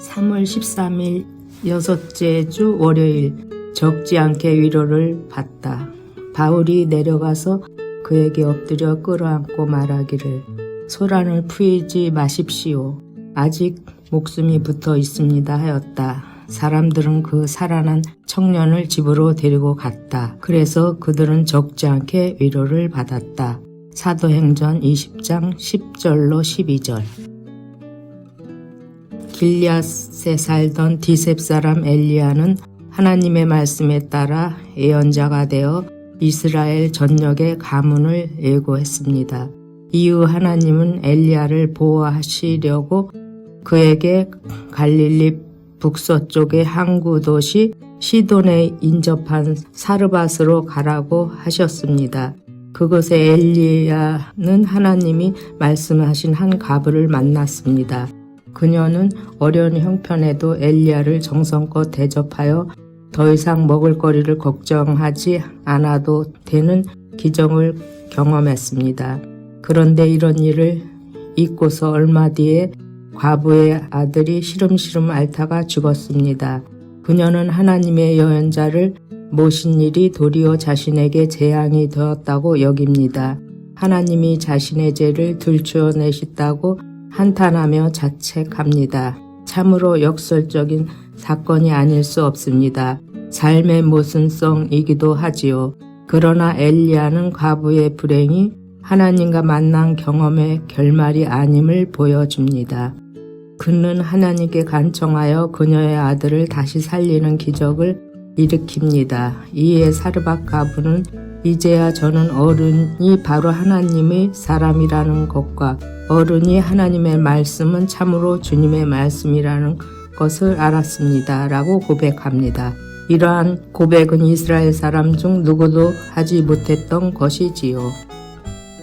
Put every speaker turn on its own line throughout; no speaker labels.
3월 13일 여섯째 주 월요일 적지 않게 위로를 받다. 바울이 내려가서 그에게 엎드려 끌어안고 말하기를 소란을 풀이지 마십시오. 아직 목숨이 붙어 있습니다 하였다. 사람들은 그 살아난 청년을 집으로 데리고 갔다. 그래서 그들은 적지 않게 위로를 받았다. 사도행전 20장 10절로 12절. 길앗에 살던 디셉 사람 엘리야는 하나님의 말씀에 따라 예언자가 되어 이스라엘 전역의 가문을 예고했습니다. 이후 하나님은 엘리야를 보호하시려고 그에게 갈릴리 북서쪽의 항구 도시 시돈에 인접한 사르밧으로 가라고 하셨습니다. 그곳에 엘리야는 하나님이 말씀하신 한 과부를 만났습니다. 그녀는 어려운 형편에도 엘리야를 정성껏 대접하여 더 이상 먹을거리를 걱정하지 않아도 되는 기적을 경험했습니다. 그런데 이런 일을 잊고서 얼마 뒤에 과부의 아들이 시름시름 앓다가 죽었습니다. 그녀는 하나님의 예언자를 모신 일이 도리어 자신에게 재앙이 되었다고 여깁니다. 하나님이 자신의 죄를 들추어내셨다고 한탄하며 자책합니다. 참으로 역설적인 사건이 아닐 수 없습니다. 삶의 모순성이기도 하지요. 그러나 엘리야는 과부의 불행이 하나님과 만난 경험의 결말이 아님을 보여줍니다. 그는 하나님께 간청하여 그녀의 아들을 다시 살리는 기적을 일으킵니다. 이에 사르밧 과부는 이제야 저는 어른이 바로 하나님의 사람이라는 것과 어른이 하나님의 말씀은 참으로 주님의 말씀이라는 것을 알았습니다. 라고 고백합니다. 이러한 고백은 이스라엘 사람 중 누구도 하지 못했던 것이지요.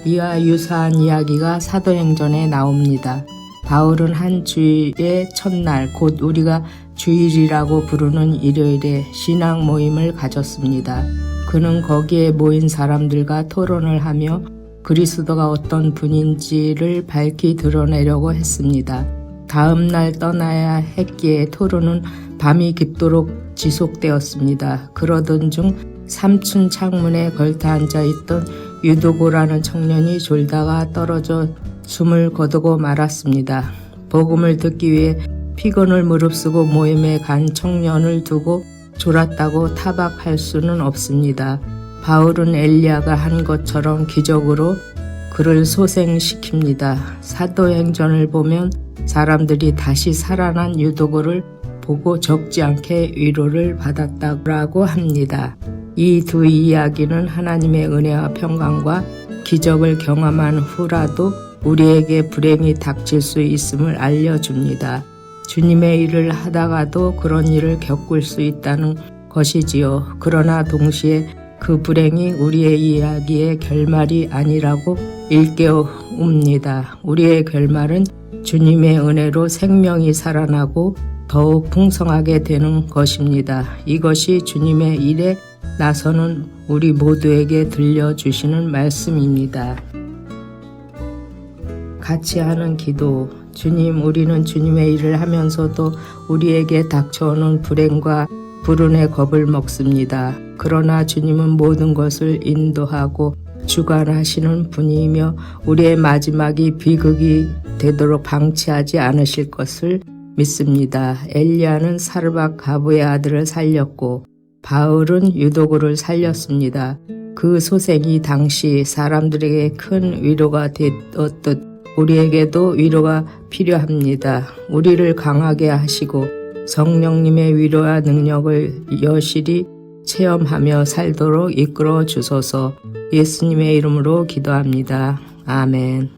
이와 유사한 이야기가 사도행전에 나옵니다. 바울은 한 주의 첫날, 곧 우리가 주일이라고 부르는 일요일에 신앙 모임을 가졌습니다. 그는 거기에 모인 사람들과 토론을 하며 그리스도가 어떤 분인지를 밝히 드러내려고 했습니다. 다음 날 떠나야 했기에 토론은 밤이 깊도록 지속되었습니다. 그러던 중 3층 창문에 걸터 앉아있던 유도고라는 청년이 졸다가 떨어져 숨을 거두고 말았습니다. 복음을 듣기 위해 피곤을 무릅쓰고 모임에 간 청년을 두고 졸았다고 타박할 수는 없습니다. 바울은 엘리야가 한 것처럼 기적으로 그를 소생시킵니다. 사도행전을 보면 사람들이 다시 살아난 유도고를 보고 적지 않게 위로를 받았다고 합니다. 이 두 이야기는 하나님의 은혜와 평강과 기적을 경험한 후라도 우리에게 불행이 닥칠 수 있음을 알려줍니다. 주님의 일을 하다가도 그런 일을 겪을 수 있다는 것이지요. 그러나 동시에 그 불행이 우리의 이야기의 결말이 아니라고 일깨웁니다. 우리의 결말은 주님의 은혜로 생명이 살아나고 더욱 풍성하게 되는 것입니다. 이것이 주님의 일에 나서는 우리 모두에게 들려주시는 말씀입니다. 같이 하는 기도. 주님, 우리는 주님의 일을 하면서도 우리에게 닥쳐오는 불행과 불운의 겁을 먹습니다. 그러나 주님은 모든 것을 인도하고 주관하시는 분이며 우리의 마지막이 비극이 되도록 방치하지 않으실 것을 믿습니다. 엘리야는 사르밧 과부의 아들을 살렸고 바울은 유도고를 살렸습니다. 그 소생이 당시 사람들에게 큰 위로가 되었듯 우리에게도 위로가 필요합니다. 우리를 강하게 하시고 성령님의 위로와 능력을 여실히 체험하며 살도록 이끌어 주소서. 예수님의 이름으로 기도합니다. 아멘.